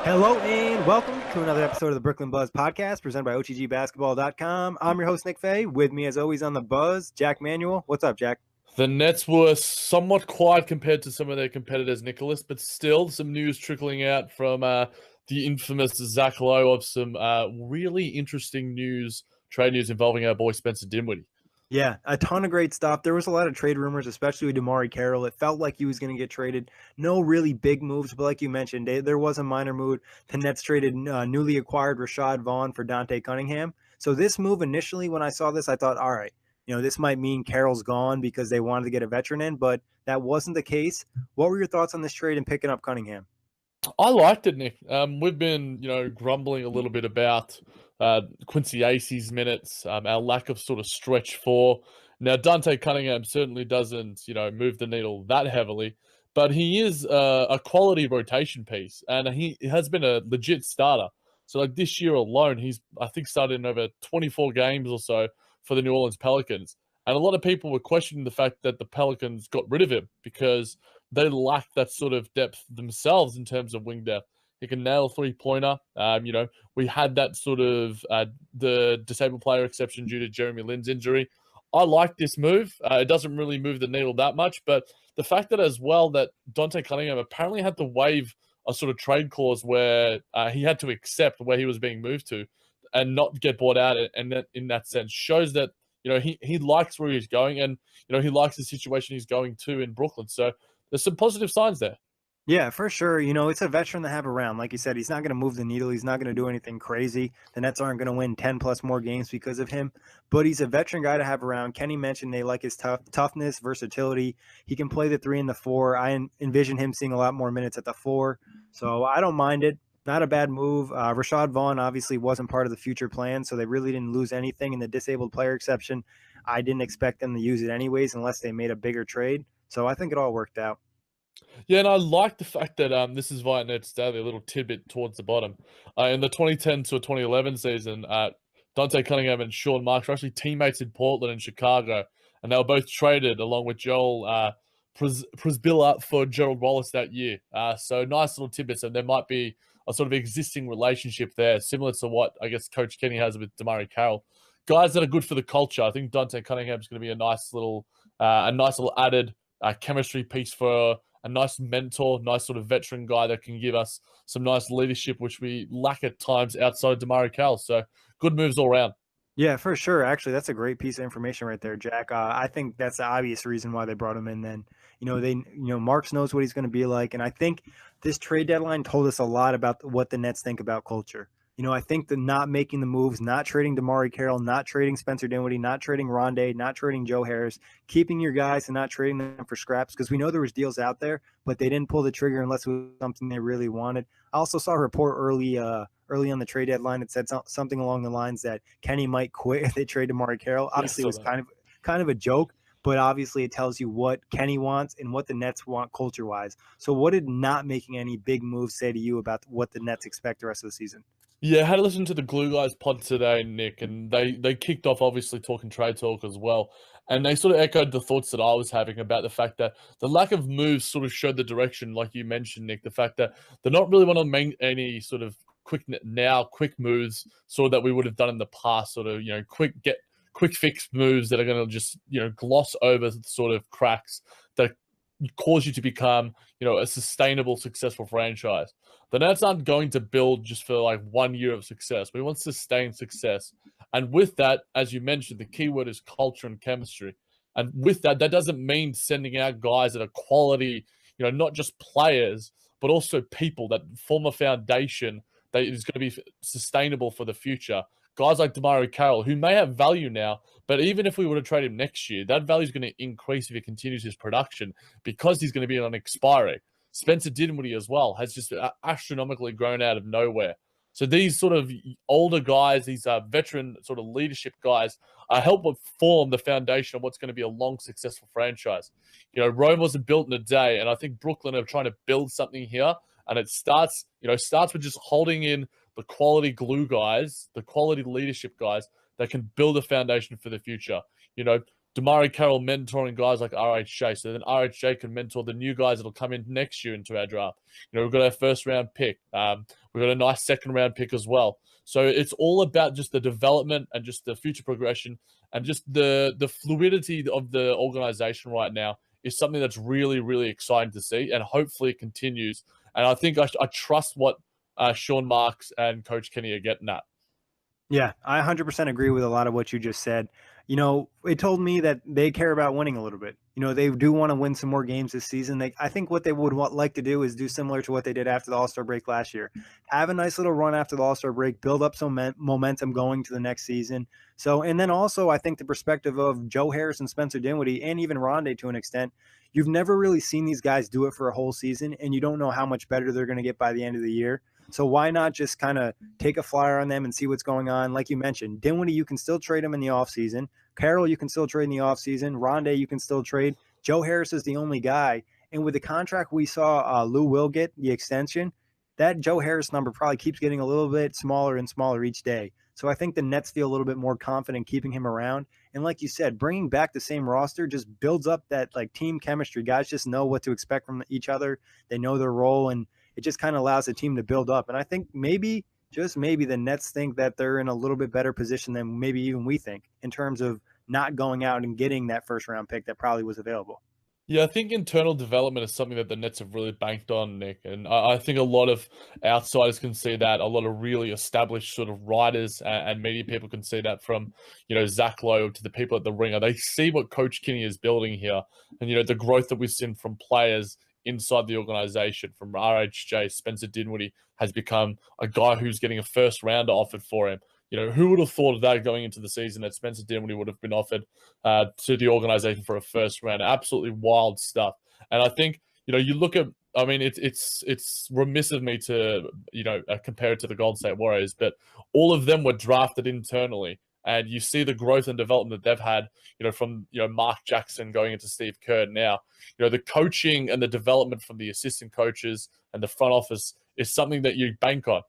Hello and welcome to another episode of the Brooklyn Buzz podcast presented by OTGBasketball.com. I'm your host, Nick Fay. With me, as always, on the Buzz, Jack Manuell. What's up, Jack? The Nets were somewhat quiet compared to some of their competitors, Nicholas, but still some news trickling out from the infamous Zach Lowe of some really interesting trade news involving our boy Spencer Dinwiddie. Yeah, a ton of great stuff. There was a lot of trade rumors, especially with DeMarre Carroll. It felt like he was going to get traded. No really big moves, but like you mentioned, there was a minor move. The Nets traded newly acquired Vaughn for Dante Cunningham. So this move initially, when I saw this, I thought, all right, this might mean Carroll's gone because they wanted to get a veteran in, but that wasn't the case. What were your thoughts on this trade and picking up Cunningham? I liked it, Nick. We've been, grumbling a little bit about Quincy Acey's minutes, our lack of sort of stretch four. Now, Dante Cunningham certainly doesn't, move the needle that heavily, but he is a quality rotation piece, and he has been a legit starter. So, like this year alone, he's, I think, started in over 24 games or so for the New Orleans Pelicans. And a lot of people were questioning the fact that the Pelicans got rid of him because they lack that sort of depth themselves in terms of wing depth. He can nail a three-pointer. We had that sort of the disabled player exception due to Jeremy Lin's injury. I like this move. It doesn't really move the needle that much, but the fact that as well that Dante Cunningham apparently had to waive a sort of trade clause where he had to accept where he was being moved to and not get bought out, and that, in that sense, shows that he likes where he's going, and he likes the situation he's going to in Brooklyn. So there's some positive signs there. Yeah, for sure. It's a veteran to have around. Like you said, he's not going to move the needle. He's not going to do anything crazy. The Nets aren't going to win 10 plus more games because of him, but he's a veteran guy to have around. Kenny mentioned they like his toughness, versatility. He can play the 3 and the 4. I envision him seeing a lot more minutes at the 4, so I don't mind it. Not a bad move. Vaughn obviously wasn't part of the future plan, so they really didn't lose anything in the disabled player exception. I didn't expect them to use it anyways unless they made a bigger trade, so I think it all worked out. Yeah, and I like the fact that this is via Nets Daily, a little tidbit towards the bottom. In the 2010 to 2011 season, Dante Cunningham and Sean Marks were actually teammates in Portland and Chicago, and they were both traded along with Joel Prisbilla for Gerald Wallace that year. So nice little tidbits, and there might be a sort of existing relationship there, similar to what I guess Coach Kenny has with DeMarre Carroll. Guys that are good for the culture. I think Dante Cunningham is going to be a nice little added chemistry piece for a nice mentor, nice sort of veteran guy that can give us some nice leadership, which we lack at times outside of DeMarre Carroll. So good moves all around. Yeah, for sure. Actually, that's a great piece of information right there, Jack. I think that's the obvious reason why they brought him in. Then, Marks knows what he's going to be like, and I think this trade deadline told us a lot about what the Nets think about culture. I think the not making the moves, not trading DeMarre Carroll, not trading Spencer Dinwiddie, not trading Rondae, not trading Joe Harris, keeping your guys and not trading them for scraps, because we know there was deals out there, but they didn't pull the trigger unless it was something they really wanted. I also saw a report early on the trade deadline that said something along the lines that Kenny might quit if they trade DeMarre Carroll. Obviously, it was kind of a joke, but obviously it tells you what Kenny wants and what the Nets want culture-wise. So what did not making any big moves say to you about what the Nets expect the rest of the season? Yeah, I had to listen to the Glue Guys pod today, Nick, and they kicked off obviously talking trade talk as well. And they sort of echoed the thoughts that I was having about the fact that the lack of moves sort of showed the direction, like you mentioned, Nick, the fact that they're not really want to make any sort of quick moves sort of that we would have done in the past, sort of, quick fix moves that are going to just, gloss over the sort of cracks that cause you to become, a sustainable, successful franchise. The Nets aren't going to build just for like 1 year of success. We want sustained success. And with that, as you mentioned, the key word is culture and chemistry. And with that, that doesn't mean sending out guys that are quality, not just players, but also people that form a foundation that is going to be sustainable for the future. Guys like DeMarre Carroll, who may have value now, but even if we were to trade him next year, that value is going to increase if he continues his production because he's going to be on expiry. Spencer Dinwiddie as well has just astronomically grown out of nowhere. So these sort of older guys, these veteran sort of leadership guys, help form the foundation of what's going to be a long, successful franchise. Rome wasn't built in a day, and I think Brooklyn are trying to build something here, and it starts with just holding in the quality glue guys, the quality leadership guys that can build a foundation for the future. Damari Carroll mentoring guys like RHJ, so then RHJ can mentor the new guys that'll come in next year into our draft. We've got our first round pick. We've got a nice second round pick as well. So it's all about just the development and just the future progression and just the fluidity of the organization right now is something that's really, really exciting to see, and hopefully it continues. And I think I trust what Sean Marks and Coach Kenny are getting at. Yeah, I 100% agree with a lot of what you just said. It told me that they care about winning a little bit. They do want to win some more games this season. I think what they would like to do is do similar to what they did after the All-Star break last year. Have a nice little run after the All-Star break, build up some momentum going to the next season. So, and then also I think the perspective of Joe Harris and Spencer Dinwiddie and even Rondae to an extent, you've never really seen these guys do it for a whole season, and you don't know how much better they're going to get by the end of the year. So why not just kind of take a flyer on them and see what's going on? Like you mentioned, Dinwiddie, you can still trade him in the offseason. Carroll, you can still trade in the offseason. Rondae, you can still trade. Joe Harris is the only guy. And with the contract we saw Lou Will get, the extension, that Joe Harris number probably keeps getting a little bit smaller and smaller each day. So I think the Nets feel a little bit more confident keeping him around. And like you said, bringing back the same roster just builds up that team chemistry. Guys just know what to expect from each other. They know their role, and it just kind of allows the team to build up. And I think maybe, just maybe, the Nets think that they're in a little bit better position than maybe even we think in terms of not going out and getting that first round pick that probably was available. Yeah, I think internal development is something that the Nets have really banked on, Nick. And I think a lot of outsiders can see that. A lot of really established sort of writers and media people can see that, from, Zach Lowe to the people at the Ringer. They see what Coach Kinney is building here, and, the growth that we've seen from players inside the organization, from RHJ. Spencer Dinwiddie has become a guy who's getting a first rounder offered for him. Who would have thought of that going into the season, that Spencer Dinwiddie would have been offered to the organization for a first round? Absolutely wild stuff. And I think, you look at, I mean, it's remiss of me to, compare it to the Golden State Warriors, but all of them were drafted internally. And you see the growth and development that they've had, from, Mark Jackson going into Steve Kerr now. The coaching and the development from the assistant coaches and the front office is something that you bank on.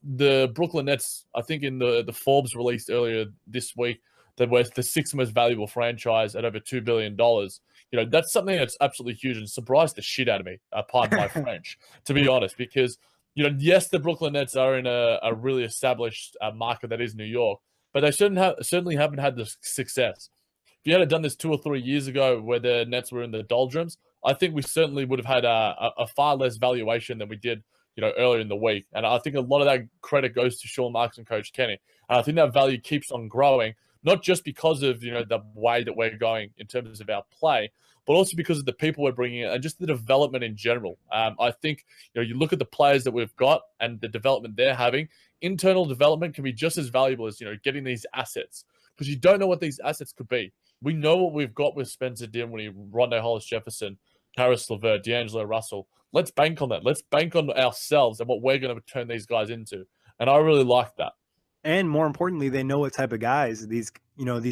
The Brooklyn Nets, I think in the Forbes released earlier this week, that were the sixth most valuable franchise at over $2 billion. That's something that's absolutely huge and surprised the shit out of me, pardon my French, to be honest, because, yes, the Brooklyn Nets are in a really established market that is New York, but they certainly haven't had the success. If you had done this 2 or 3 years ago where the Nets were in the doldrums, I think we certainly would have had a far less valuation than we did, earlier in the week. And I think a lot of that credit goes to Sean Marks and Coach Kenny. And I think that value keeps on growing, not just because of, the way that we're going in terms of our play, but also because of the people we're bringing in and just the development in general. I think, you look at the players that we've got and the development they're having. Internal development can be just as valuable as, getting these assets, because you don't know what these assets could be. We know what we've got with Spencer Dinwiddie, Rondae Hollis-Jefferson, Caris LeVert, D'Angelo Russell. Let's bank on that. Let's bank on ourselves and what we're going to turn these guys into. And I really like that. And more importantly, they know what type of guys these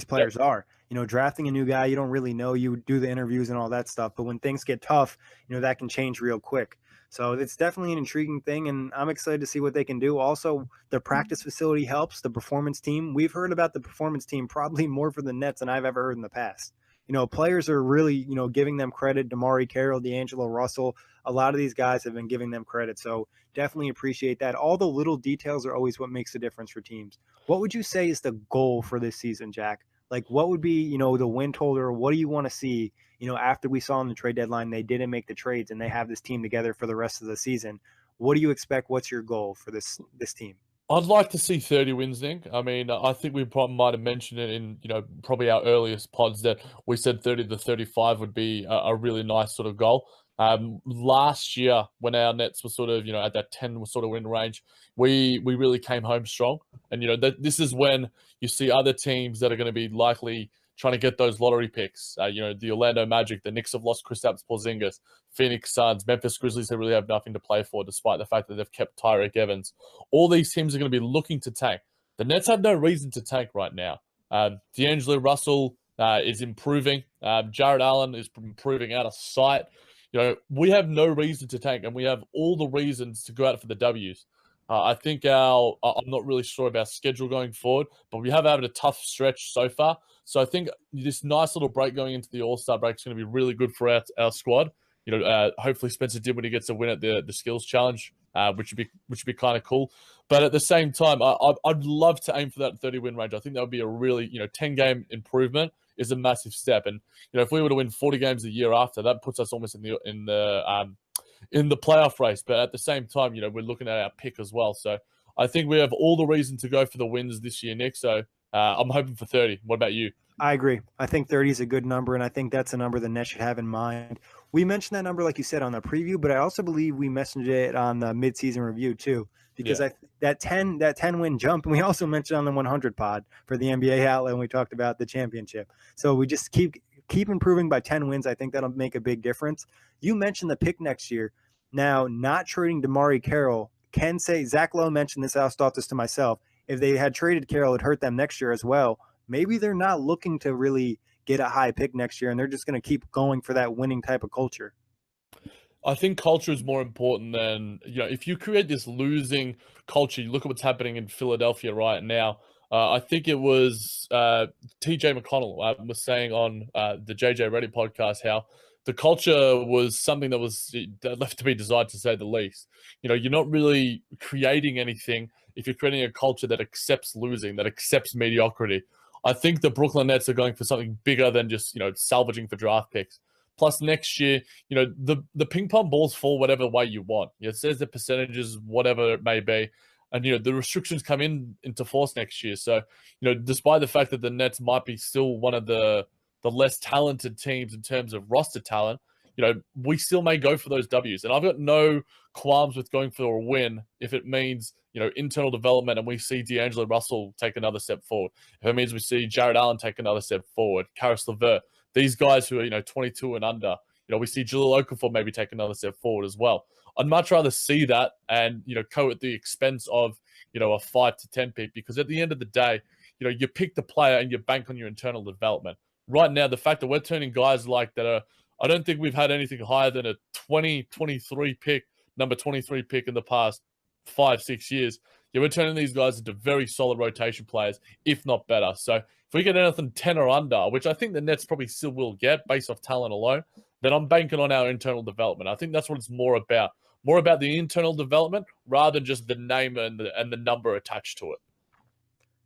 players are. Drafting a new guy, you don't really know. You do the interviews and all that stuff, but when things get tough, that can change real quick. So it's definitely an intriguing thing, and I'm excited to see what they can do. Also, the practice facility helps. The performance team, we've heard about the performance team probably more for the Nets than I've ever heard in the past. Players are really, giving them credit. Damari Carroll, D'Angelo Russell, a lot of these guys have been giving them credit. So definitely appreciate that. All the little details are always what makes a difference for teams. What would you say is the goal for this season, Jack? What would be, the win total? What do you want to see, after we saw in the trade deadline, they didn't make the trades and they have this team together for the rest of the season? What do you expect? What's your goal for this team? I'd like to see 30 wins, Nick. I mean, I think we probably might have mentioned it in, probably our earliest pods that we said 30 to 35 would be a really nice sort of goal. Last year, when our Nets were sort of, at that 10 sort of win range, we really came home strong. And, this is when you see other teams that are going to be likely trying to get those lottery picks. The Orlando Magic, the Knicks have lost Kristaps Porzingis, Phoenix Suns, Memphis Grizzlies, they really have nothing to play for, despite the fact that they've kept Tyreke Evans. All these teams are going to be looking to tank. The Nets have no reason to tank right now. D'Angelo Russell is improving. Jarrett Allen is improving out of sight. We have no reason to tank, and we have all the reasons to go out for the W's. I think I'm not really sure about schedule going forward, but we have had a tough stretch so far. So I think this nice little break going into the All-Star break is going to be really good for our squad. Hopefully Spencer Dinwiddie gets a win at the skills challenge, which would be kind of cool. But at the same time, I'd love to aim for that 30-win range. I think that would be a really 10-game improvement is a massive step. And if we were to win 40 games a year after, that puts us almost in the playoff race. But at the same time, we're looking at our pick as well. So I think we have all the reason to go for the wins this year, Nick. So I'm hoping for 30. What about you? I agree. I think 30 is a good number, and I think that's a number the Nets should have in mind. We mentioned that number, like you said, on the preview, but I also believe we mentioned it on the midseason review too, because that 10 win jump, and we also mentioned on the 100 pod for the NBA outlet when we talked about the championship. So we just keep improving by 10 wins. I think that'll make a big difference. You mentioned the pick next year. Now, not trading DeMarre Carroll can say, Zach Lowe mentioned this, I'll thought this to myself. If they had traded Carroll, it hurt them next year as well. Maybe they're not looking to really get a high pick next year, and they're just going to keep going for that winning type of culture. I think culture is more important than, if you create this losing culture, you look at what's happening in Philadelphia right now. I think it was TJ McConnell was saying on the JJ Reddick podcast how the culture was something that was left to be desired, to say the least. You're not really creating anything if you're creating a culture that accepts losing, that accepts mediocrity. I think the Brooklyn Nets are going for something bigger than just, salvaging for draft picks. Plus next year, the ping pong balls fall whatever way you want. It says the percentages, whatever it may be. And, the restrictions come into force next year. So, despite the fact that the Nets might be still one of the less talented teams in terms of roster talent, we still may go for those W's. And I've got no qualms with going for a win if it means, internal development and we see D'Angelo Russell take another step forward. If it means we see Jarrett Allen take another step forward, Caris LeVert, these guys who are, 22 and under, we see Jahlil Okafor maybe take another step forward as well. I'd much rather see that and, go at the expense of, a 5 to 10 pick, because at the end of the day, you pick the player and you bank on your internal development. Right now, the fact that we're turning guys like that I don't think we've had anything higher than a 23 pick, number 23 pick in the past 5-6 years. We're turning these guys into very solid rotation players, if not better. So if we get anything 10 or under, which I think the Nets probably still will get based off talent alone, then I'm banking on our internal development. I think that's what it's more about the internal development rather than just the name and the number attached to it.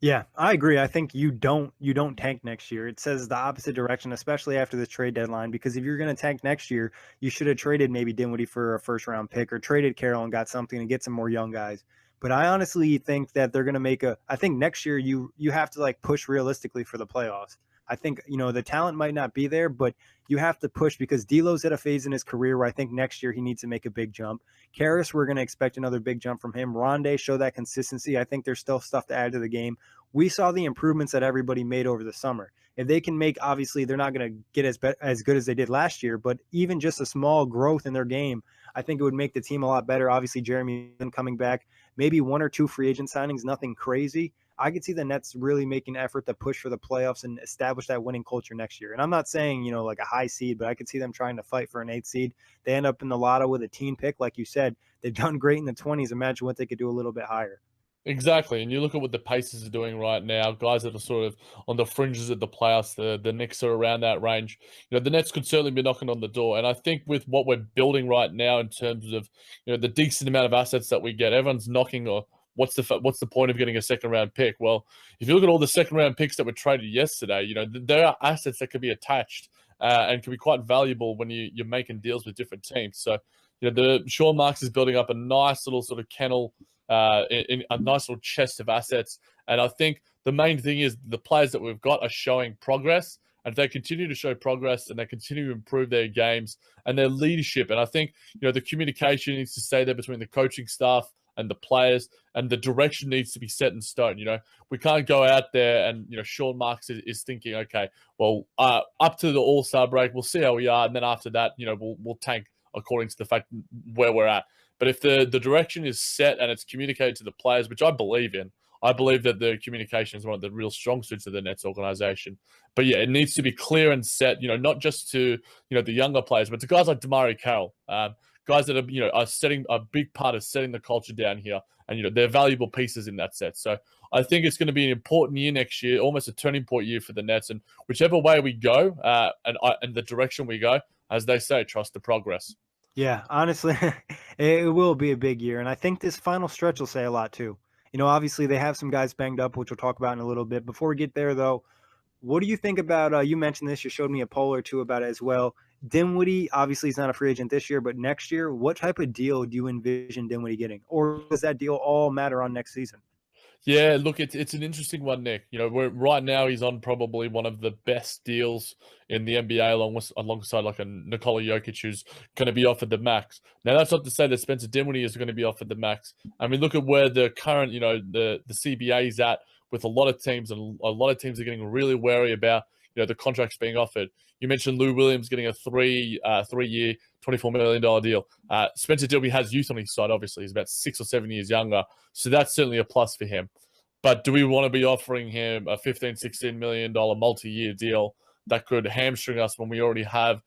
Yeah, I agree. I think you don't tank next year. It says the opposite direction, especially after this trade deadline, because if you're going to tank next year, you should have traded maybe Dinwiddie for a first-round pick or traded Carroll and got something to get some more young guys. But I honestly think that they're going to make I think next year you have to push realistically for the playoffs. I think, the talent might not be there, but you have to push because D'Lo's at a phase in his career where I think next year he needs to make a big jump. Caris, we're going to expect another big jump from him. Rondae, show that consistency. I think there's still stuff to add to the game. We saw the improvements that everybody made over the summer. If they can make, obviously, they're not going to get as good as they did last year, but even just a small growth in their game, I think it would make the team a lot better. Obviously, Jeremy coming back, maybe 1 or 2 free agent signings, nothing crazy. I could see the Nets really making an effort to push for the playoffs and establish that winning culture next year. And I'm not saying, a high seed, but I could see them trying to fight for an 8th seed. They end up in the lotto with a teen pick. Like you said, they've done great in the 20s. Imagine what they could do a little bit higher. Exactly. And you look at what the Pacers are doing right now, guys that are sort of on the fringes of the playoffs, the Knicks are around that range. The Nets could certainly be knocking on the door. And I think with what we're building right now in terms of, the decent amount of assets that we get, everyone's knocking or what's the point of getting a second-round pick? Well, if you look at all the second-round picks that were traded yesterday, there are assets that can be attached and can be quite valuable when you're making deals with different teams. So, the Sean Marks is building up a nice little sort of kennel, in a nice little chest of assets. And I think the main thing is the players that we've got are showing progress. And if they continue to show progress and they continue to improve their games and their leadership, and I think, the communication needs to stay there between the coaching staff and the players, and the direction needs to be set in stone. We can't go out there and, Sean Marks is thinking, okay, well, up to the All-Star break, we'll see how we are. And then after that, we'll tank according to the fact where we're at. But if the direction is set and it's communicated to the players, which I believe in, I believe that the communication is one of the real strong suits of the Nets organization. But yeah, it needs to be clear and set, not just to, the younger players, but to guys like DeMarre Carroll, guys that are, are setting a big part of setting the culture down here, and they're valuable pieces in that set. So I think it's going to be an important year next year, almost a turning point year for the Nets. And whichever way we go, and the direction we go, as they say, trust the progress. Yeah, honestly, it will be a big year. And I think this final stretch will say a lot too. Obviously they have some guys banged up, which we'll talk about in a little bit. Before we get there, though, what do you think about, you mentioned this, you showed me a poll or two about it as well. Dinwiddie, obviously he's not a free agent this year, but next year, what type of deal do you envision Dinwiddie getting? Or does that deal all matter on next season? Yeah, look, it's an interesting one, Nick. Right now he's on probably one of the best deals in the NBA, alongside like a Nikola Jokic, who's going to be offered the max. Now, that's not to say that Spencer Dinwiddie is going to be offered the max. I mean, look at where the current, the CBA is at with a lot of teams, and a lot of teams are getting really wary about the contracts being offered. You mentioned Lou Williams getting a three-year, $24 million deal. Spencer Dinwiddie has youth on his side, obviously. He's about 6 or 7 years younger. So that's certainly a plus for him. But do we want to be offering him a $15, $16 million multi-year deal that could hamstring us when we already have,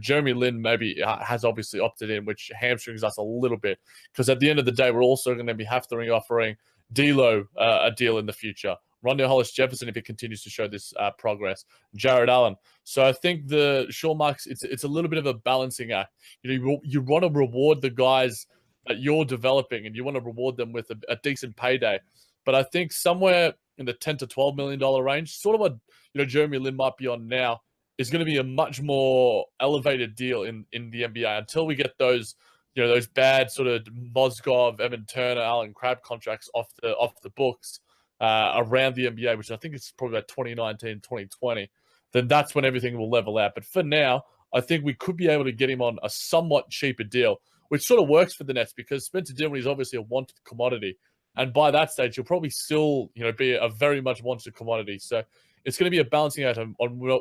Jeremy Lin maybe has obviously opted in, which hamstrings us a little bit. Because at the end of the day, we're also going to be offering DLO a deal in the future. Rondae Hollis-Jefferson, if it continues to show this progress. Jarrett Allen. So I think the Sean Marks, it's a little bit of a balancing act. You want to reward the guys that you're developing, and you want to reward them with a decent payday. But I think somewhere in the $10 to $12 million range, sort of what Jeremy Lin might be on now, is going to be a much more elevated deal in the NBA until we get those bad sort of Mozgov, Evan Turner, Alan Crabb contracts off the books around the NBA, which I think is probably about 2019, 2020. Then that's when everything will level out. But for now, I think we could be able to get him on a somewhat cheaper deal, which sort of works for the Nets because Spencer Dinwiddie is obviously a wanted commodity. And by that stage, he'll probably still, be a very much wanted commodity. So it's going to be a balancing act on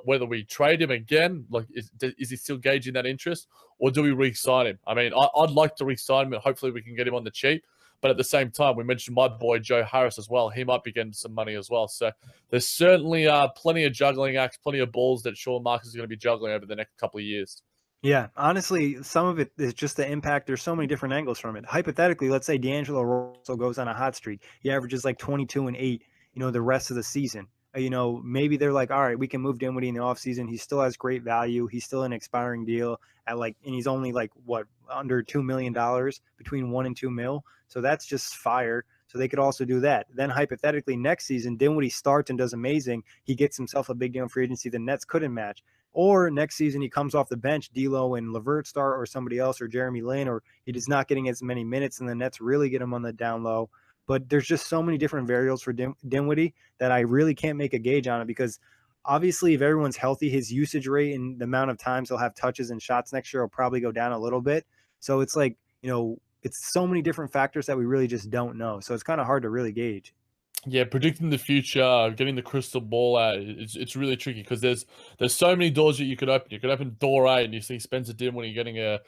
whether we trade him again. Like, is he still gauging that interest, or do we re-sign him? I mean, I'd like to re-sign him, and hopefully we can get him on the cheap. But at the same time, we mentioned my boy Joe Harris as well. He might be getting some money as well. So there's certainly plenty of juggling acts, plenty of balls that Sean Marks is going to be juggling over the next couple of years. Yeah, honestly, some of it is just the impact. There's so many different angles from it. Hypothetically, let's say D'Angelo Russell goes on a hot streak. He averages like 22 and 8, the rest of the season. Maybe they're like, all right, we can move Dinwiddie in the offseason. He still has great value. He's still an expiring deal and he's only under $2 million, between 1 and 2 mil. So that's just fire. So they could also do that. Then hypothetically, next season, Dinwiddie starts and does amazing. He gets himself a big deal in free agency the Nets couldn't match. Or next season he comes off the bench, DLO and LeVert start, or somebody else, or Jeremy Lin, or he is not getting as many minutes, and the Nets really get him on the down low. But there's just so many different variables for Dinwiddie that I really can't make a gauge on it, because obviously if everyone's healthy, his usage rate and the amount of times he'll have touches and shots next year will probably go down a little bit. So it's it's so many different factors that we really just don't know. So it's kind of hard to really gauge. Yeah, predicting the future, getting the crystal ball out, it's really tricky because there's so many doors that you could open. You could open door A and you see Spencer Dinwiddie getting a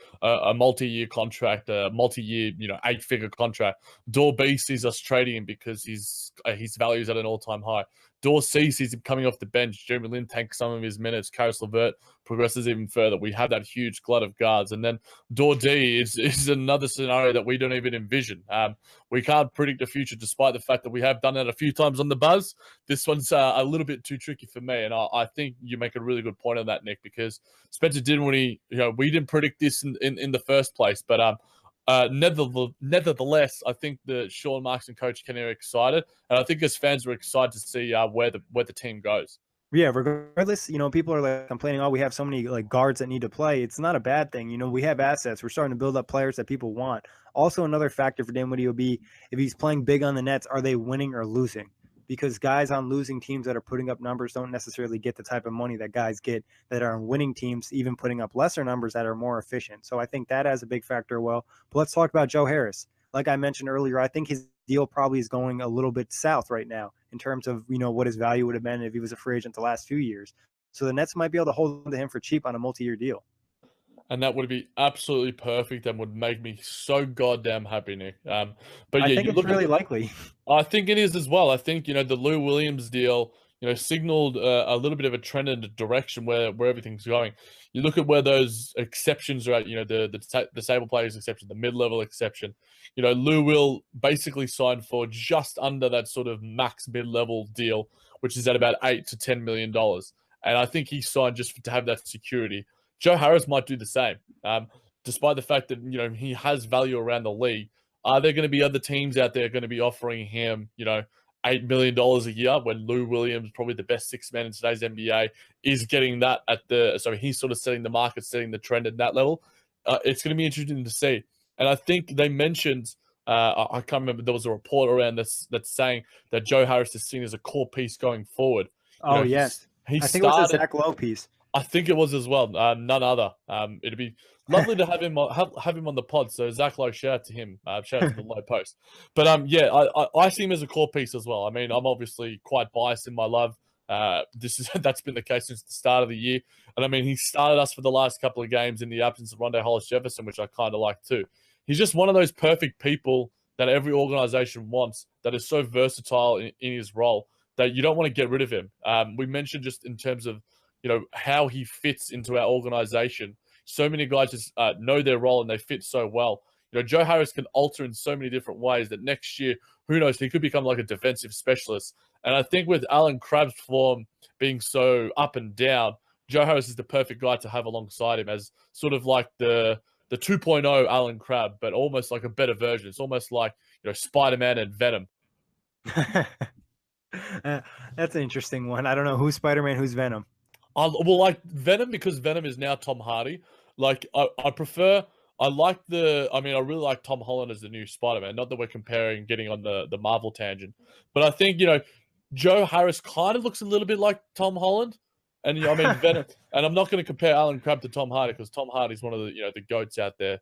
multi-year contract, a multi-year 8-figure contract. Door B sees us trading him because his value's at an all-time high. Door C sees him coming off the bench. Jeremy Lin takes some of his minutes. Caris LeVert progresses even further. We have that huge glut of guards. And then door D is another scenario that we don't even envision. We can't predict the future, despite the fact that we have done that a few times on the Buzz. This one's a little bit too tricky for me. And I think you make a really good point on that, Nick, because Spencer Dinwiddie, we didn't predict this in the first place. But nevertheless, I think the Sean Marks and Coach Kenny are excited, and I think as fans we're excited to see where the team goes. Yeah, regardless, people are complaining, oh, we have so many guards that need to play. It's not a bad thing. We have assets. We're starting to build up players that people want. Also, another factor for Dinwiddie will be if he's playing big on the Nets, are they winning or losing? Because guys on losing teams that are putting up numbers don't necessarily get the type of money that guys get that are on winning teams, even putting up lesser numbers that are more efficient. So I think that has a big factor. Well, but let's talk about Joe Harris. Like I mentioned earlier, I think his deal probably is going a little bit south right now in terms of, what his value would have been if he was a free agent the last few years. So the Nets might be able to hold on to him for cheap on a multi-year deal. And that would be absolutely perfect and would make me so goddamn happy, Nick. But I yeah, think it's really likely. I think it is as well. I think, the Lou Williams deal, signaled a little bit of a trend in the direction where everything's going. You look at where those exceptions are at, the disabled players exception, the mid-level exception. Lou Will basically signed for just under that sort of max mid-level deal, which is at about $8 to $10 million. And I think he signed just to have that security. Joe Harris might do the same. Despite the fact that, he has value around the league, are there going to be other teams out there going to be offering him, $8 million a year when Lou Williams, probably the best six man in today's NBA, is getting that he's sort of setting the market, setting the trend at that level. It's going to be interesting to see. And I think they mentioned, I can't remember, there was a report around that's saying that Joe Harris is seen as a core piece going forward. Oh, yes. I think it was a Zach Lowe piece. I think it was as well. None other. It'd be lovely to have him on the pod. So Zach Lowe, shout out to him. Shout out to the Low Post. But I see him as a core piece as well. I mean, I'm obviously quite biased in my love. That's been the case since the start of the year. And I mean, he started us for the last couple of games in the absence of Rondae Hollis-Jefferson, which I kind of like too. He's just one of those perfect people that every organization wants, that is so versatile in his role that you don't want to get rid of him. We mentioned just in terms of how he fits into our organization. So many guys just know their role and they fit so well. Joe Harris can alter in so many different ways that next year, who knows, he could become like a defensive specialist. And I think with Alan Crabb's form being so up and down, Joe Harris is the perfect guy to have alongside him as sort of like the 2.0 Alan Crabb, but almost like a better version. It's almost like, Spider-Man and Venom. That's an interesting one. I don't know who's Spider-Man, who's Venom. Well, like Venom, because Venom is now Tom Hardy. Like I really like Tom Holland as the new Spider-Man. Not that we're getting on the Marvel tangent, but I think, Joe Harris kind of looks a little bit like Tom Holland. And Venom, and I'm not going to compare Alan Crabb to Tom Hardy because Tom Hardy's one of the goats out there.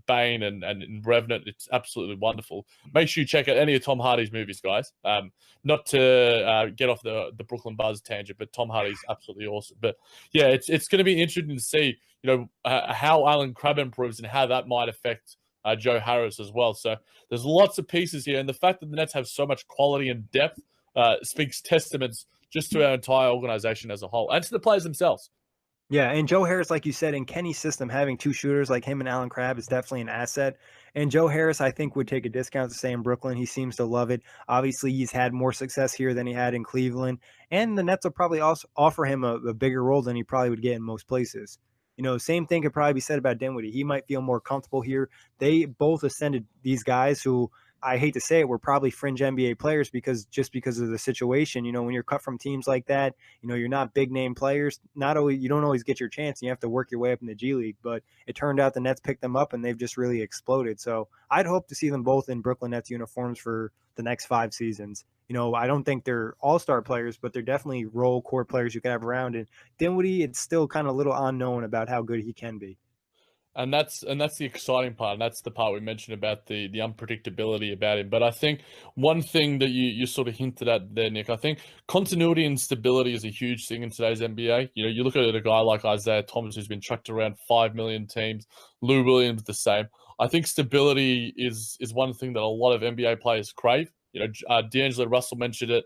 Bane and Revenant, it's absolutely wonderful. Make sure you check out any of Tom Hardy's movies, guys. Not to get off the Brooklyn Buzz tangent, but Tom Hardy's absolutely awesome. But yeah, it's going to be interesting to see how Alan Crabb improves and how that might affect Joe Harris as well. So there's lots of pieces here, and the fact that the Nets have so much quality and depth speaks testaments just to our entire organization as a whole and to the players themselves. Yeah, and Joe Harris, like you said, in Kenny's system, having two shooters like him and Alan Crabb is definitely an asset. And Joe Harris, I think, would take a discount to stay in Brooklyn. He seems to love it. Obviously, he's had more success here than he had in Cleveland. And the Nets will probably also offer him a bigger role than he probably would get in most places. Same thing could probably be said about Dinwiddie. He might feel more comfortable here. They both ascended these guys who, I hate to say it, we're probably fringe NBA players because of the situation. When you're cut from teams like that, you're not big name players. You don't always get your chance. And you have to work your way up in the G League. But it turned out the Nets picked them up and they've just really exploded. So I'd hope to see them both in Brooklyn Nets uniforms for the next 5 seasons. I don't think they're all-star players, but they're definitely role core players you can have around. And Dinwiddie, it's still kind of a little unknown about how good he can be. And that's the exciting part, and that's the part we mentioned about the unpredictability about him. But I think one thing that you sort of hinted at there, Nick, I think continuity and stability is a huge thing in today's NBA. You look at a guy like Isaiah Thomas, who's been chucked around 5 million teams, Lou Williams the same. I think stability is one thing that a lot of NBA players crave. D'Angelo Russell mentioned it.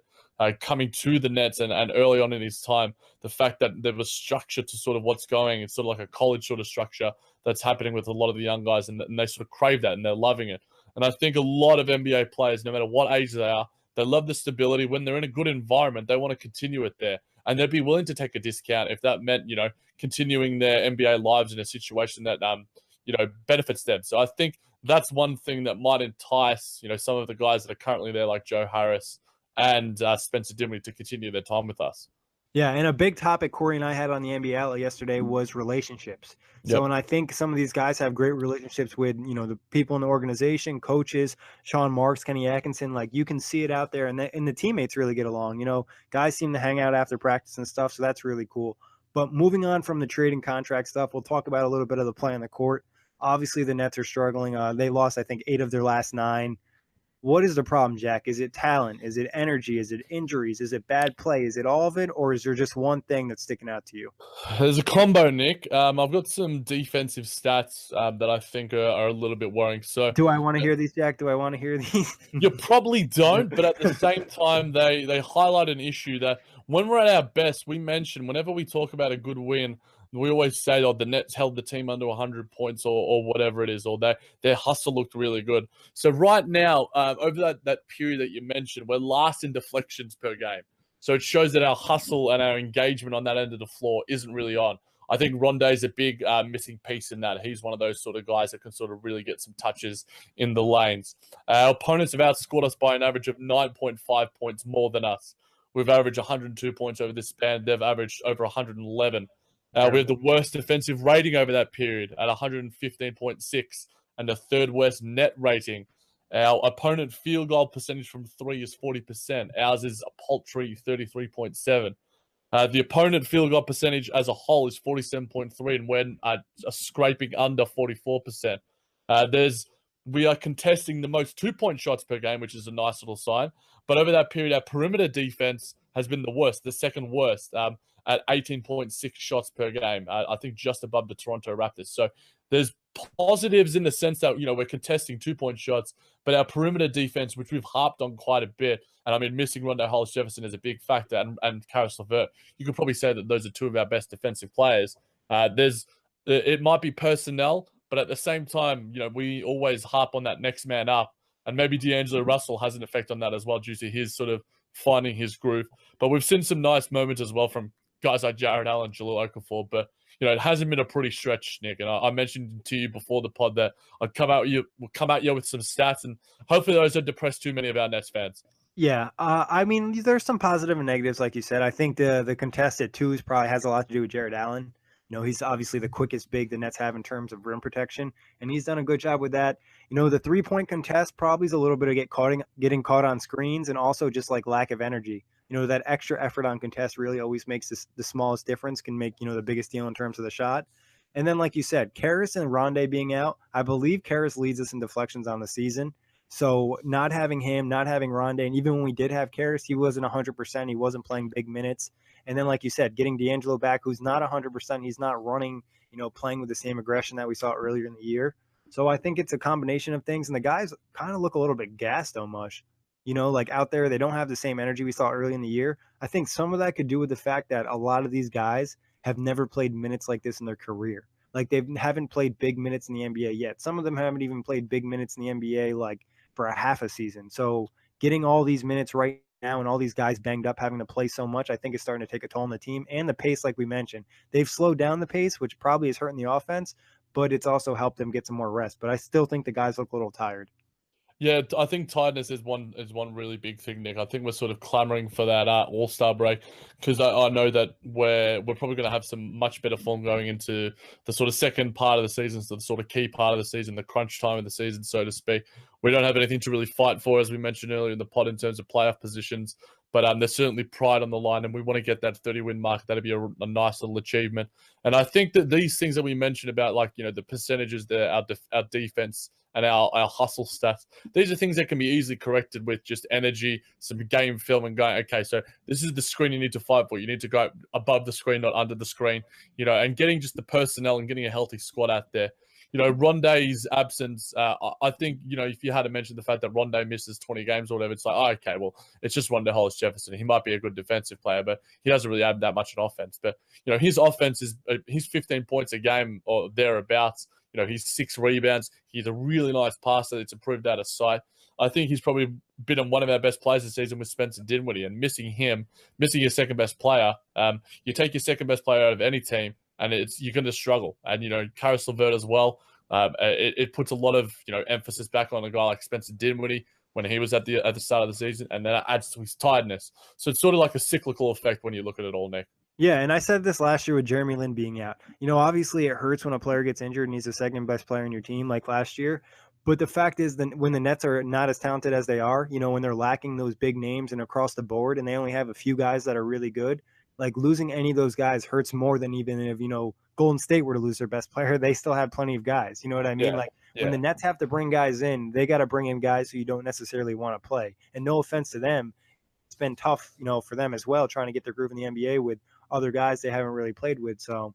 Coming to the Nets and early on in his time, the fact that there was structure to sort of what's going, it's sort of like a college sort of structure that's happening with a lot of the young guys, and they sort of crave that and they're loving it. And I think a lot of NBA players, no matter what age they are, they love the stability. When they're in a good environment, they want to continue it there. And they'd be willing to take a discount if that meant, continuing their NBA lives in a situation that, benefits them. So I think that's one thing that might entice, some of the guys that are currently there, like Joe Harris and Spencer Dinwiddie, to continue their time with us. Yeah, and a big topic Corey and I had on the NBA Outlet yesterday was relationships. So, and I think some of these guys have great relationships with, the people in the organization, coaches, Sean Marks, Kenny Atkinson. Like, you can see it out there, and the teammates really get along. Guys seem to hang out after practice and stuff, so that's really cool. But moving on from the trade and contract stuff, we'll talk about a little bit of the play on the court. Obviously, the Nets are struggling. They lost, I think, 8 of their last 9. What is the problem, Jack? Is it talent? Is it energy? Is it injuries? Is it bad play? Is it all of it? Or is there just one thing that's sticking out to you? There's a combo, Nick. I've got some defensive stats that I think are a little bit worrying. So, do I want to hear these, Jack? Do I want to hear these? You probably don't, but at the same time, they highlight an issue that when we're at our best, we mention whenever we talk about a good win, we always say, "Oh, the Nets held the team under 100 points, or whatever it is, or their hustle looked really good." So right now, over that period that you mentioned, we're last in deflections per game. So it shows that our hustle and our engagement on that end of the floor isn't really on. I think Rondae is a big missing piece in that. He's one of those sort of guys that can sort of really get some touches in the lanes. Our opponents have outscored us by an average of 9.5 points more than us. We've averaged 102 points over this span. They've averaged over 111. We have the worst defensive rating over that period at 115.6 and the third worst net rating. Our opponent field goal percentage from three is 40%. Ours is a paltry 33.7. The opponent field goal percentage as a whole is 47.3, and we're scraping under 44%. We are contesting the most 2-point shots per game, which is a nice little sign. But over that period, our perimeter defense has been the worst, the second worst, at 18.6 shots per game. I think just above the Toronto Raptors. So there's positives in the sense that, we're contesting 2-point shots, but our perimeter defense, which we've harped on quite a bit, and I mean, missing Rondae Hollis-Jefferson is a big factor, and Caris LeVert, you could probably say that those are two of our best defensive players. It might be personnel, but at the same time, we always harp on that next man up, and maybe D'Angelo Russell has an effect on that as well due to his sort of finding his groove. But we've seen some nice moments as well from guys like Jarrett Allen, Jahlil Okafor, but it hasn't been a pretty stretch, Nick. And I mentioned to you before the pod that I'd come out here with some stats, and hopefully those don't depress too many of our Nets fans. Yeah, I mean, there's some positive and negatives, like you said. I think the contest at twos probably has a lot to do with Jarrett Allen. He's obviously the quickest big the Nets have in terms of rim protection, and he's done a good job with that. The 3-point contest probably is a little bit of getting caught on screens, and also just like lack of energy. That extra effort on contest really always makes the smallest difference, can make, the biggest deal in terms of the shot. And then, like you said, Caris and Rondae being out, I believe Caris leads us in deflections on the season. So not having him, not having Rondae, and even when we did have Caris, he wasn't 100%. He wasn't playing big minutes. And then, like you said, getting D'Angelo back, who's not 100%. He's not running, playing with the same aggression that we saw earlier in the year. So I think it's a combination of things. And the guys kind of look a little bit gassed almost. Like out there, they don't have the same energy we saw early in the year. I think some of that could do with the fact that a lot of these guys have never played minutes like this in their career. Like they haven't played big minutes in the NBA yet. Some of them haven't even played big minutes in the NBA like for a half a season. So getting all these minutes right now and all these guys banged up having to play so much, I think it's starting to take a toll on the team. And the pace, like we mentioned, they've slowed down the pace, which probably is hurting the offense, but it's also helped them get some more rest. But I still think the guys look a little tired. Yeah, I think tiredness is one really big thing, Nick. I think we're sort of clamoring for that All-Star break, because I know that we're probably going to have some much better form going into the sort of second part of the season, so the sort of key part of the season, the crunch time of the season, so to speak. We don't have anything to really fight for, as we mentioned earlier in the pod, in terms of playoff positions, but there's certainly pride on the line, and we want to get that 30-win mark. That'd be a nice little achievement. And I think that these things that we mentioned about, like, the percentages, our defense, and our hustle stats, these are things that can be easily corrected with just energy, some game film, and going, okay, so this is the screen you need to fight for. You need to go above the screen, not under the screen, and getting just the personnel and getting a healthy squad out there. Rondae's absence, I think, if you had to mention the fact that Rondae misses 20 games or whatever, it's like, oh, okay, well, it's just Rondae Hollis-Jefferson. He might be a good defensive player, but he doesn't really add that much in offense. But, his offense is, he's 15 points a game or thereabouts. He's 6 rebounds. He's a really nice passer. It's improved out of sight. I think he's probably been one of our best players this season with Spencer Dinwiddie, and missing your second best player, you take your second best player out of any team, and you're going to struggle. And, Caris LeVert as well. It puts a lot of, emphasis back on a guy like Spencer Dinwiddie when he was at the start of the season, and then it adds to his tiredness. So it's sort of like a cyclical effect when you look at it all, Nick. Yeah, and I said this last year with Jeremy Lin being out. Obviously it hurts when a player gets injured and he's the second best player in your team like last year. But the fact is that when the Nets are not as talented as they are, when they're lacking those big names and across the board, and they only have a few guys that are really good, like losing any of those guys hurts more than even if, Golden State were to lose their best player, they still have plenty of guys. You know what I mean? When the Nets have to bring guys in, they got to bring in guys who you don't necessarily want to play. And no offense to them, it's been tough, for them as well, trying to get their groove in the NBA with other guys they haven't really played with. So,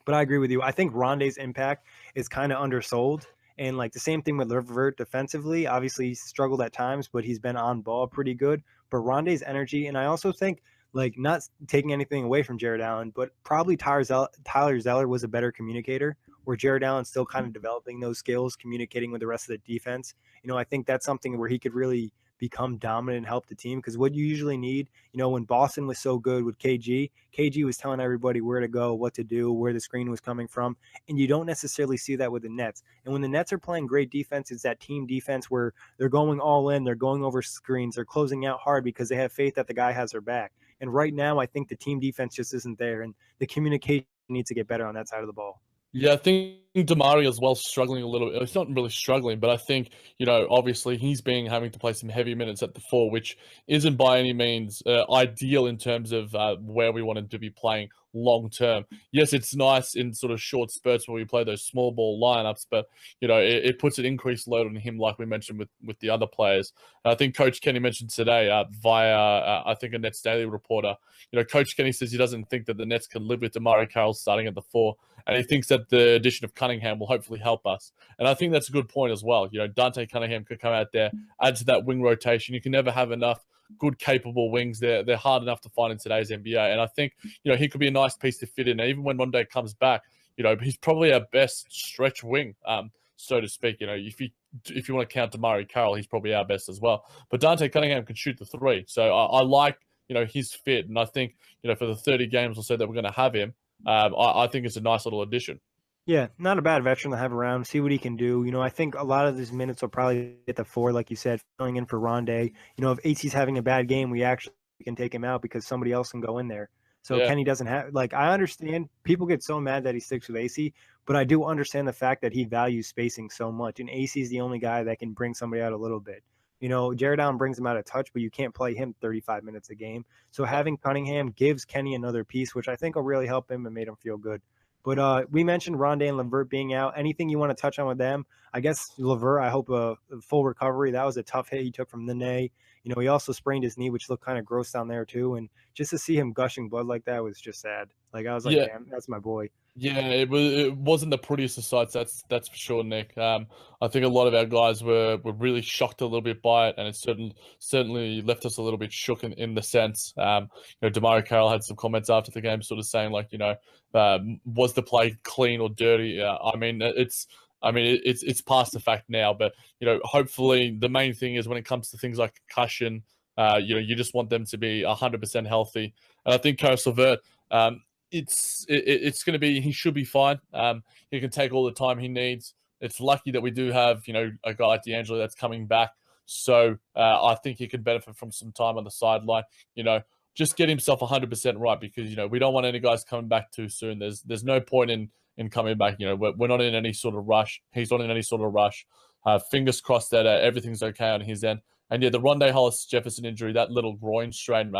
but I agree with you. I think Rondae's impact is kind of undersold. And like the same thing with LeVert defensively. Obviously, he's struggled at times, but he's been on ball pretty good. But Rondae's energy, and I also think like not taking anything away from Jarrett Allen, but probably Tyler Zeller was a better communicator, where Jarrett Allen's still kind of developing those skills, communicating with the rest of the defense. I think that's something where he could really become dominant and help the team, because what you usually need, when Boston was so good with KG was telling everybody where to go, what to do, where the screen was coming from, and you don't necessarily see that with the Nets. And when the Nets are playing great defense, it's that team defense where they're going all in, they're going over screens, they're closing out hard because they have faith that the guy has their back. And right now, I think the team defense just isn't there, and the communication needs to get better on that side of the ball. Yeah, I think Damari as well struggling a little bit. It's not really struggling, but I think, obviously he's having to play some heavy minutes at the 4, which isn't by any means ideal in terms of where we want him to be playing long term. Yes, it's nice in sort of short spurts where we play those small ball lineups, but it puts an increased load on him, like we mentioned with the other players. And I think Coach Kenny mentioned today via I think a Nets Daily reporter. Coach Kenny says he doesn't think that the Nets can live with DeMarre Carroll starting at the 4, and he thinks that the addition of Cunningham will hopefully help us. And I think that's a good point as well. Dante Cunningham could come out there, add to that wing rotation. You can never have enough good, capable wings. They're hard enough to find in today's NBA. And I think, he could be a nice piece to fit in. And even when Rondae comes back, he's probably our best stretch wing, so to speak. If you want to count DeMarre Carroll, he's probably our best as well. But Dante Cunningham can shoot the 3. So I like, his fit. And I think, for the 30 games or so that we're going to have him, I think it's a nice little addition. Yeah, not a bad veteran to have around, see what he can do. I think a lot of these minutes will probably get the 4, like you said, filling in for Rondae. If AC's having a bad game, we actually can take him out because somebody else can go in there. So Kenny doesn't have, I understand people get so mad that he sticks with AC, but I do understand the fact that he values spacing so much. And AC is the only guy that can bring somebody out a little bit. Jarrett Allen brings him out of touch, but you can't play him 35 minutes a game. So having Cunningham gives Kenny another piece, which I think will really help him and made him feel good. But we mentioned Rondae and LeVert being out. Anything you want to touch on with them? I guess LeVert, I hope a full recovery. That was a tough hit he took from the knee. He also sprained his knee, which looked kind of gross down there too. And just to see him gushing blood like that was just sad. I was like, damn, that's my boy. Yeah, it wasn't the prettiest of sights, that's for sure, Nick. I think a lot of our guys were really shocked a little bit by it, and it certainly left us a little bit shook in the sense. DeMarre Carroll had some comments after the game, sort of saying was the play clean or dirty? It's past the fact now, but hopefully the main thing is when it comes to things like concussion, you just want them to be 100% healthy, and I think Caris LeVert, it's going to be, he should be fine. He can take all the time he needs. It's lucky that we do have, a guy like D'Angelo that's coming back. So I think he could benefit from some time on the sideline. Just get himself 100% right, because, we don't want any guys coming back too soon. There's no point in coming back. We're not in any sort of rush. He's not in any sort of rush. Fingers crossed that everything's okay on his end. And yeah, the Rondae Hollis-Jefferson injury, that little groin strain,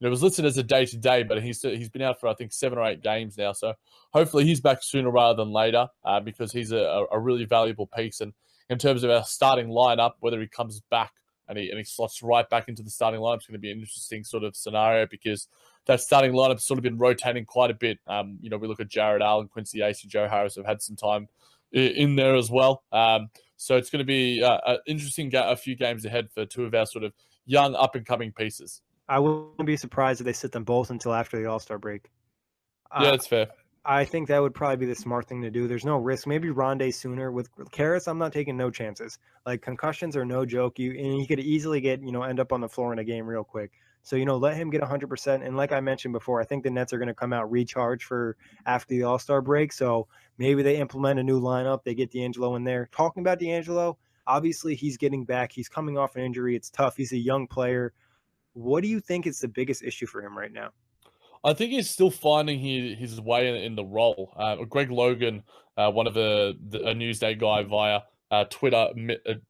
it was listed as a day-to-day, but he's been out for, I think, 7 or 8 games now. So hopefully he's back sooner rather than later, because he's a really valuable piece. And in terms of our starting lineup, whether he comes back and he slots right back into the starting lineup, it's going to be an interesting sort of scenario, because that starting lineup has sort of been rotating quite a bit. We look at Jarrett Allen, Quincy Ace, and Joe Harris have had some time in there as well. So it's going to be an interesting a few games ahead for 2 of our sort of young up-and-coming pieces. I wouldn't be surprised if they sit them both until after the All-Star break. Yeah, that's fair. I think that would probably be the smart thing to do. There's no risk. Maybe Rondae sooner. With Caris, I'm not taking no chances. Concussions are no joke. He could easily get, end up on the floor in a game real quick. So, let him get 100%. And like I mentioned before, I think the Nets are going to come out recharged for after the All-Star break. So maybe they implement a new lineup. They get D'Angelo in there. Talking about D'Angelo, obviously he's getting back. He's coming off an injury. It's tough. He's a young player. What do you think is the biggest issue for him right now? I think he's still finding his way in the role. Greg Logan, one of a Newsday guy via Twitter,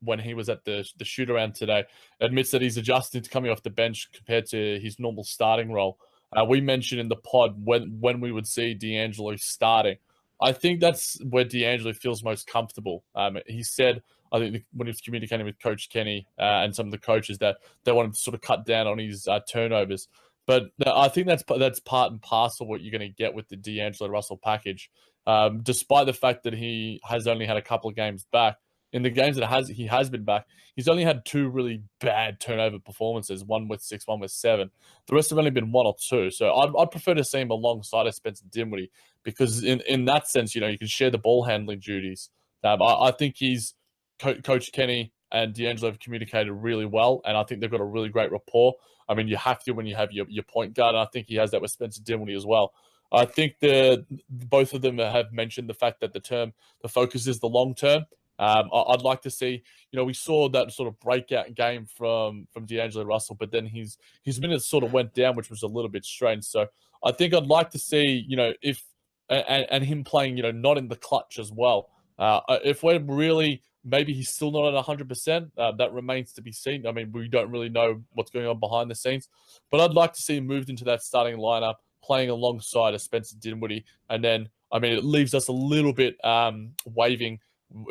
when he was at the shoot-around today, admits that he's adjusting to coming off the bench compared to his normal starting role. We mentioned in the pod when we would see D'Angelo starting. I think that's where D'Angelo feels most comfortable. He said, I think when he was communicating with Coach Kenny and some of the coaches, that they wanted to sort of cut down on his turnovers. But I think that's part and parcel what you're going to get with the D'Angelo Russell package. Despite the fact that he has only had a couple of games back, in the games that he has been back, he's only had 2 really bad turnover performances, one with 6, one with 7. The rest have only been 1 or 2. So I'd prefer to see him alongside of Spencer Dinwiddie, because in that sense, you can share the ball handling duties. I think Coach Kenny and D'Angelo have communicated really well, and I think they've got a really great rapport. I mean, you have to when you have your point guard, and I think he has that with Spencer Dinwiddie as well. I think both of them have mentioned the fact that the focus is the long term. I'd like to see, we saw that sort of breakout game from D'Angelo Russell, but then his minutes sort of went down, which was a little bit strange. So I think I'd like to see, if and him playing, not in the clutch as well. If we're really, maybe he's still not at 100%. That remains to be seen. I mean, we don't really know what's going on behind the scenes, but I'd like to see him moved into that starting lineup, playing alongside a Spencer Dinwiddie, and then, I mean, it leaves us a little bit waving.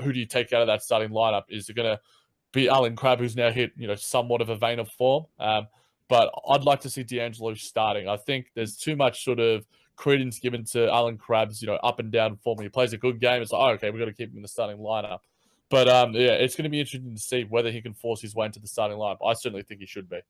Who do you take out of that starting lineup? Is it going to be Allen Crabbe, who's now hit, somewhat of a vein of form? But I'd like to see D'Angelo starting. I think there's too much sort of credence given to Allen Crabbe's, up and down form. When he plays a good game, it's like, oh, okay, we've got to keep him in the starting lineup. But yeah, it's going to be interesting to see whether he can force his way into the starting lineup. I certainly think he should be.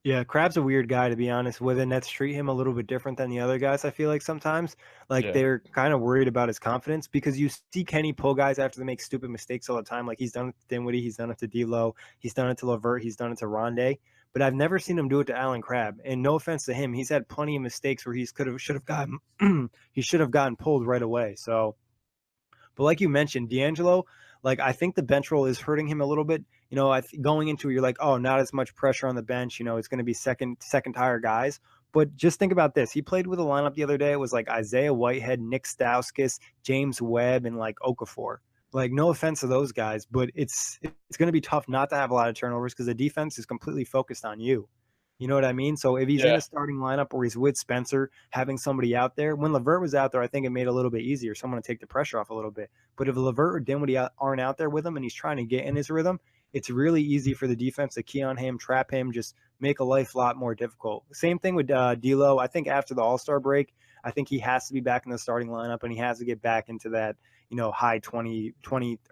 Yeah, Crab's a weird guy, to be honest. Where the Nets treat him a little bit different than the other guys, I feel like sometimes. Like, Yeah. they're kind of worried about his confidence, because you see Kenny pull guys after they make stupid mistakes all the time. Like, he's done it to Dinwiddie, he's done it to DLO, he's done it to LeVert, he's done it to Rondae. But I've never seen him do it to Allen Crabbe. And no offense to him, he's had plenty of mistakes where should have gotten he should have gotten pulled right away. So, but like you mentioned, D'Angelo, like, I think the bench role is hurting him a little bit. Going into it, you're like, oh, not as much pressure on the bench. It's going to be second tier guys. But just think about this. He played with a lineup the other day. It was like Isaiah Whitehead, Nick Stauskas, James Webb, and like Okafor. Like, no offense to those guys, but it's going to be tough not to have a lot of turnovers, because the defense is completely focused on you. You know what I mean? So if he's in a starting lineup or he's with Spencer, having somebody out there, when LeVert was out there, I think it made it a little bit easier, someone to take the pressure off a little bit. But if LeVert or Dinwiddie aren't out there with him and he's trying to get in his rhythm, it's really easy for the defense to key on him, trap him, just make a life a lot more difficult. Same thing with D'Lo. I think after the All-Star break, I think he has to be back in the starting lineup, and he has to get back into that, high 20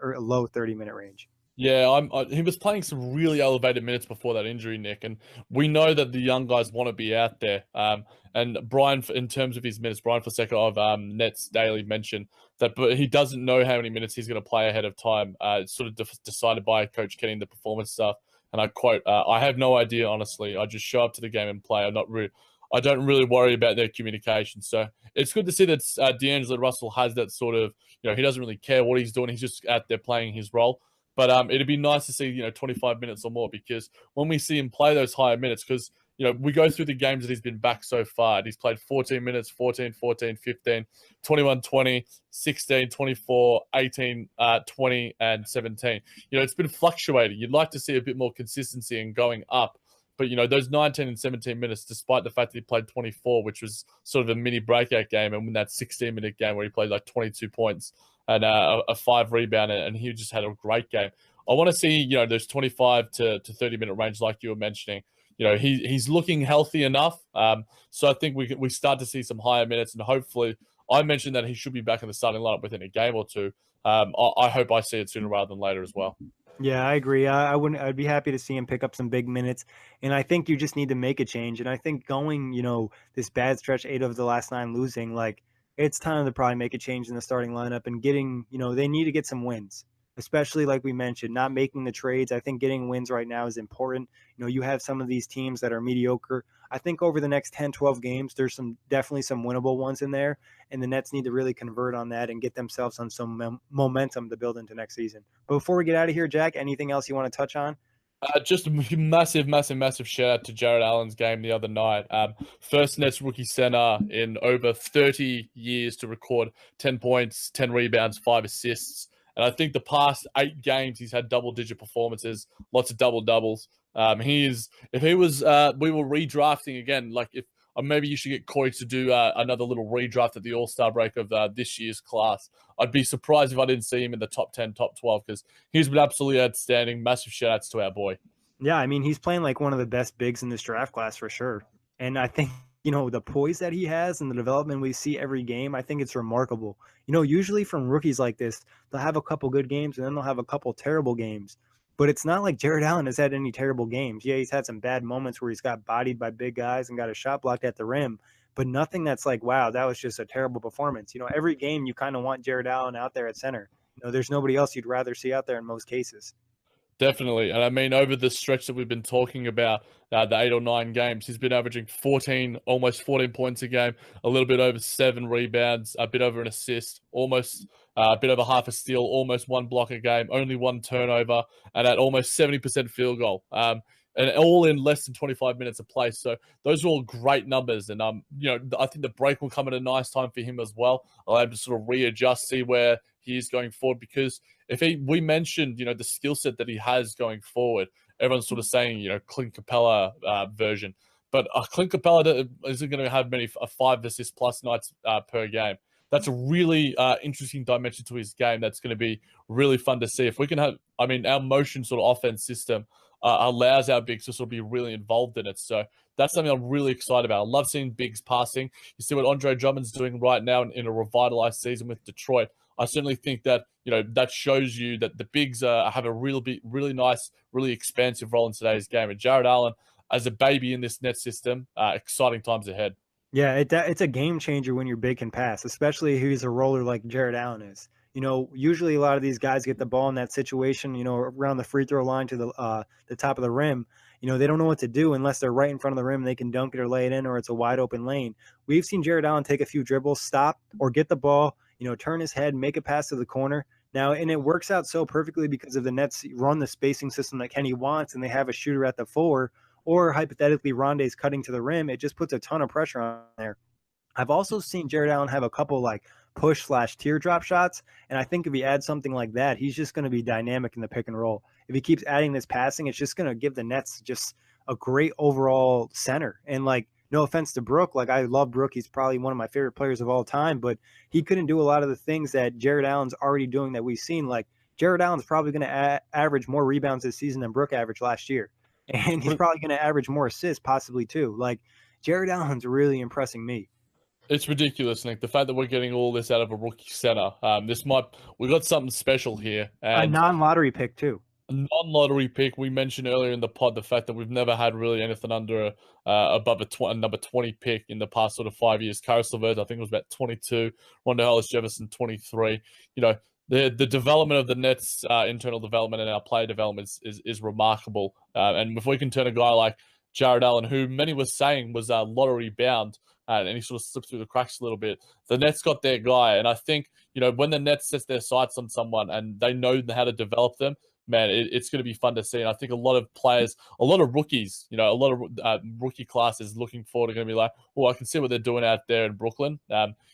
or low 30-minute range. Yeah, he was playing some really elevated minutes before that injury, Nick, and we know that the young guys want to be out there. And Brian, in terms of his minutes, Brian Fonseca of Nets Daily mentioned that, but he doesn't know how many minutes he's going to play ahead of time. It's sort of decided by Coach Kenny, the performance stuff. And I quote, "I have no idea, honestly. I just show up to the game and play. I don't really worry about their communication." So it's good to see that D'Angelo Russell has that sort of, he doesn't really care what he's doing. He's just out there playing his role. But it'd be nice to see, 25 minutes or more, because when we see him play those higher minutes, because, we go through the games that he's been back so far. He's played 14 minutes, 14, 14, 15, 21, 20, 16, 24, 18, 20, and 17. It's been fluctuating. You'd like to see a bit more consistency and going up. But, those 19 and 17 minutes, despite the fact that he played 24, which was sort of a mini breakout game, and when that 16-minute game where he played like 22 points and a 5 rebound, and he just had a great game. I want to see, those 25 to 30-minute range like you were mentioning. He's looking healthy enough. So I think we start to see some higher minutes, and hopefully, I mentioned that he should be back in the starting lineup within a game or two. I hope I see it sooner rather than later as well. Yeah, I agree. I'd be happy to see him pick up some big minutes. And I think you just need to make a change. And I think going, this bad stretch, 8 of the last 9 losing, like, it's time to probably make a change in the starting lineup and getting, they need to get some wins, especially like we mentioned, not making the trades. I think getting wins right now is important. You have some of these teams that are mediocre. I think over the next 10, 12 games, there's definitely some winnable ones in there. And the Nets need to really convert on that and get themselves on some momentum to build into next season. But before we get out of here, Jack, anything else you want to touch on? Just a massive shout out to Jarrett Allen's game the other night. First Nets rookie center in over 30 years to record 10 points, 10 rebounds, 5 assists. And I think the past 8 games, he's had double-digit performances, lots of double-doubles. If he was, we were redrafting again, like if maybe you should get Corey to do another little redraft at the All-Star break of this year's class. I'd be surprised if I didn't see him in the top 10, top 12, because he's been absolutely outstanding. Massive shout-outs to our boy. Yeah, I mean, he's playing like one of the best bigs in this draft class for sure. And I think the poise that he has and the development we see every game, I think it's remarkable. Usually from rookies like this, they'll have a couple good games and then they'll have a couple terrible games. But it's not like Jarrett Allen has had any terrible games. Yeah, he's had some bad moments where he's got bodied by big guys and got a shot blocked at the rim, but nothing that's like, wow, that was just a terrible performance. Every game you kind of want Jarrett Allen out there at center. There's nobody else you'd rather see out there in most cases. Definitely. And I mean, over the stretch that we've been talking about, the 8 or 9 games, he's been averaging almost 14 points a game, a little bit over 7 rebounds, a bit over an assist, almost a bit over half a steal, almost 1 block a game, only 1 turnover, and at almost 70% field goal. And all in less than 25 minutes of play. So those are all great numbers. And, I think the break will come at a nice time for him as well. I'll have to sort of readjust, see where he is going forward, because we mentioned, the skill set that he has going forward, everyone's sort of saying, Clint Capella version, but Clint Capella isn't going to have many 5 assist plus nights per game. That's a really interesting dimension to his game. That's going to be really fun to see. If we can have, our motion sort of offense system allows our bigs to sort of be really involved in it. So that's something I'm really excited about. I love seeing bigs passing. You see what Andre Drummond's doing right now in a revitalized season with Detroit. I certainly think that, that shows you that the bigs have a really nice, really expansive role in today's game. And Jarrett Allen, as a baby in this net system, exciting times ahead. Yeah, it's a game changer when your big can pass, especially if he's a roller like Jarrett Allen is. Usually a lot of these guys get the ball in that situation, around the free throw line to the top of the rim. They don't know what to do unless they're right in front of the rim. They can dunk it or lay it in, or it's a wide open lane. We've seen Jarrett Allen take a few dribbles, stop, or get the ball, turn his head, make a pass to the corner. Now, and it works out so perfectly because of the Nets run the spacing system that Kenny wants, and they have a shooter at the 4, or hypothetically Rondae's cutting to the rim. It just puts a ton of pressure on there. I've also seen Jarrett Allen have a couple like push/teardrop shots, and I think if he adds something like that, he's just going to be dynamic in the pick and roll. If he keeps adding this passing, it's just going to give the Nets just a great overall center. And like, no offense to Brook, like I love Brook, he's probably one of my favorite players of all time, but he couldn't do a lot of the things that Jarrett Allen's already doing that we've seen. Like Jarrett Allen's probably going to average more rebounds this season than Brook averaged last year, and he's probably going to average more assists possibly too. Like Jarrett Allen's really impressing me. It's ridiculous, Nick. The fact that we're getting all this out of a rookie center. We got something special here. And a non-lottery pick too. A non-lottery pick. We mentioned earlier in the pod the fact that we've never had really anything under above a number 20 pick in the past sort of 5 years. Caris LeVert, I think it was about 22. Rondae Hollis-Jefferson, 23. The development of the Nets' internal development and our player development is remarkable. And if we can turn a guy like Jarrett Allen, who many were saying was lottery bound, and he sort of slipped through the cracks a little bit. The Nets got their guy, and I think when the Nets sets their sights on someone and they know how to develop them, man, it's going to be fun to see. And I think a lot of players, a lot of rookies, a lot of rookie classes looking forward are going to be like, I can see what they're doing out there in Brooklyn.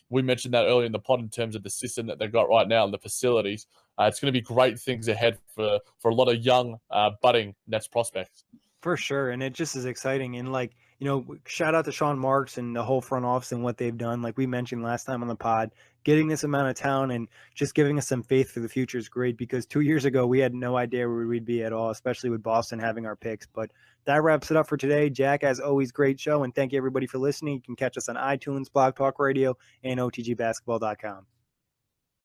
We mentioned that earlier in the pod in terms of the system that they've got right now and the facilities. It's going to be great things ahead for a lot of young, budding Nets prospects. For sure, and it just is exciting. And like, shout out to Sean Marks and the whole front office and what they've done. Like we mentioned last time on the pod, getting this amount of talent and just giving us some faith for the future is great, because 2 years ago we had no idea where we'd be at all, especially with Boston having our picks. But that wraps it up for today. Jack, as always, great show, and thank you everybody for listening. You can catch us on iTunes, Blog Talk Radio, and OTGBasketball.com.